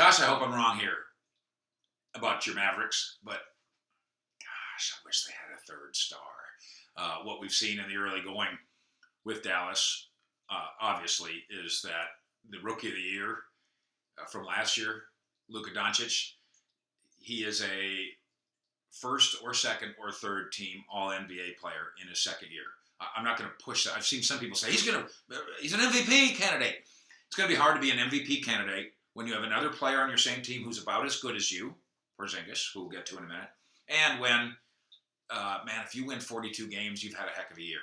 Gosh, I hope I'm wrong here about your Mavericks, but gosh, I wish they had a third star. What we've seen in the early going with Dallas, obviously, is that the Rookie of the Year from last year, Luka Doncic, he is a first or second or third team All-NBA player in his second year. I'm not going to push that. I've seen some people say he's an MVP candidate. It's going to be hard to be an MVP candidate when you have another player on your same team who's about as good as you, Porzingis, who we'll get to in a minute, and when, if you win 42 games, you've had a heck of a year.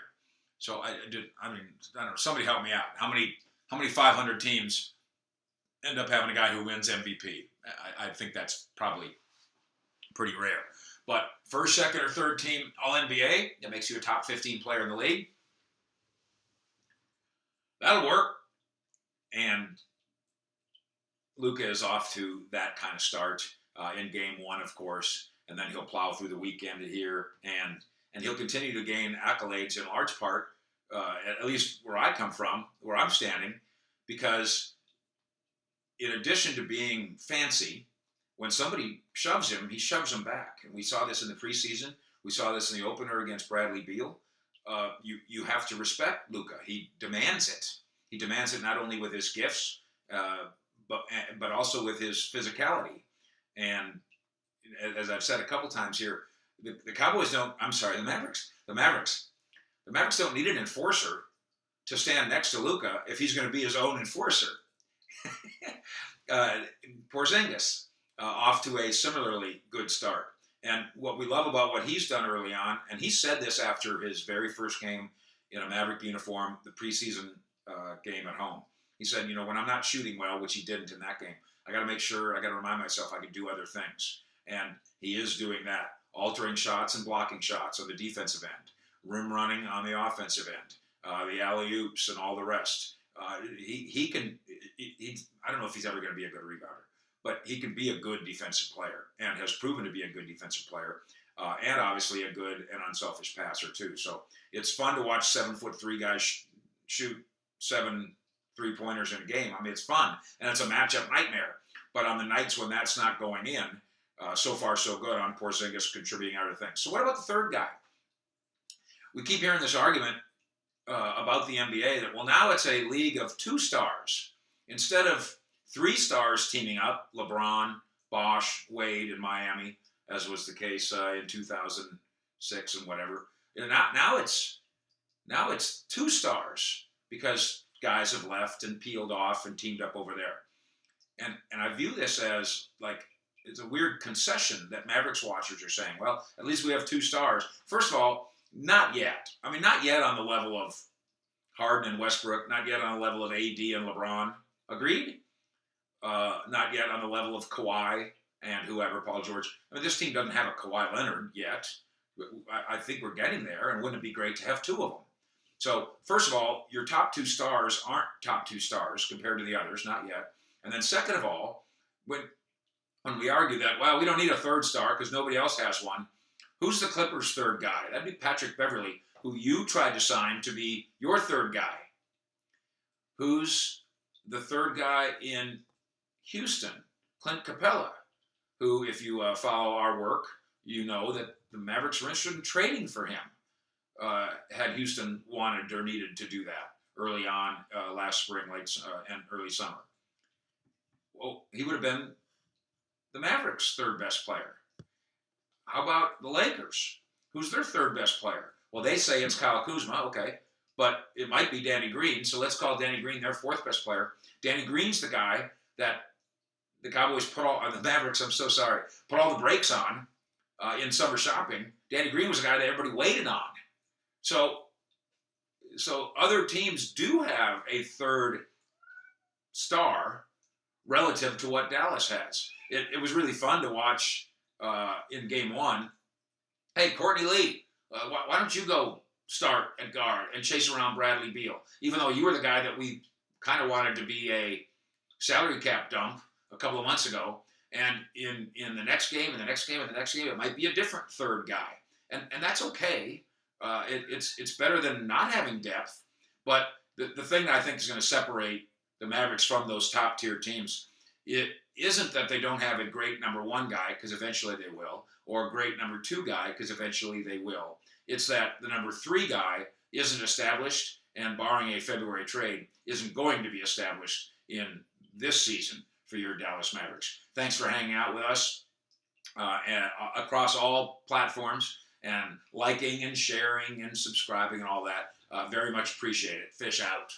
So I don't know. Somebody help me out. How many 500 teams end up having a guy who wins MVP? I think that's probably pretty rare. But first, second, or third team All-NBA, that makes you a top 15 player in the league. That'll work. And Luka is off to that kind of start in game one, of course, and then he'll plow through the weekend here, and he'll continue to gain accolades in large part, at least where I come from, where I'm standing, because in addition to being fancy, when somebody shoves him, he shoves them back. And we saw this in the preseason. We saw this in the opener against Bradley Beal. You have to respect Luka. He demands it. He demands it not only with his gifts, but also with his physicality. And as I've said a couple times here, the Mavericks. The Mavericks don't need an enforcer to stand next to Luka if he's going to be his own enforcer. Porzingis. Off to a similarly good start. And what we love about what he's done early on, and he said this after his very first game in a Maverick uniform, the preseason game at home. He said, when I'm not shooting well, which he didn't in that game, I got to remind myself I can do other things. And he is doing that, altering shots and blocking shots on the defensive end, rim running on the offensive end, the alley-oops and all the rest. He can, I don't know if he's ever going to be a good rebounder, but he can be a good defensive player and has proven to be a good defensive player and obviously a good and unselfish passer too. So it's fun to watch 7'3" guys shoot 7 3-pointers in a game. I mean, it's fun and it's a matchup nightmare. But on the nights when that's not going in, so far so good on Porzingis contributing other things. So what about the third guy? We keep hearing this argument about the NBA that, well, now it's a league of 2 stars instead of 3 stars teaming up, LeBron, Bosh, Wade in Miami, as was the case in 2006 and whatever. And now it's 2 stars because guys have left and peeled off and teamed up over there. And I view this as like it's a weird concession that Mavericks watchers are saying, well, at least we have 2 stars. First of all, not yet. I mean, not yet on the level of Harden and Westbrook, not yet on the level of AD and LeBron. Agreed? Not yet on the level of Kawhi and whoever, Paul George. I mean, this team doesn't have a Kawhi Leonard yet. I think we're getting there, and wouldn't it be great to have 2 of them? So, first of all, your top 2 stars aren't top 2 stars compared to the others, not yet. And then second of all, when we argue that, well, we don't need a third star because nobody else has one, who's the Clippers' third guy? That'd be Patrick Beverley, who you tried to sign to be your third guy. Who's the third guy in Houston? Clint Capella, who, if you follow our work, you know that the Mavericks were interested in trading for him had Houston wanted or needed to do that early on last spring, and early summer. Well, he would have been the Mavericks' third best player. How about the Lakers? Who's their third best player? Well, they say it's Kyle Kuzma, okay, but it might be Danny Green, so let's call Danny Green their 4th best player. Danny Green's the guy that the Cowboys put all the brakes on in summer shopping. Danny Green was the guy that everybody waited on. So other teams do have a third star relative to what Dallas has. It was really fun to watch in game 1. Hey, Courtney Lee, why don't you go start at guard and chase around Bradley Beal, even though you were the guy that we kind of wanted to be a salary cap dump a couple of months ago. And in the next game and the next game and the next game, it might be a different third guy. And that's okay. It's better than not having depth. But the thing that I think is going to separate the Mavericks from those top-tier teams, it isn't that they don't have a great number one guy, because eventually they will, or a great number two guy, because eventually they will. It's that the number three guy isn't established, and barring a February trade, isn't going to be established in this season for your Dallas Mavericks. Thanks for hanging out with us across all platforms, and liking and sharing and subscribing and all that. Very much appreciate it. Fish out.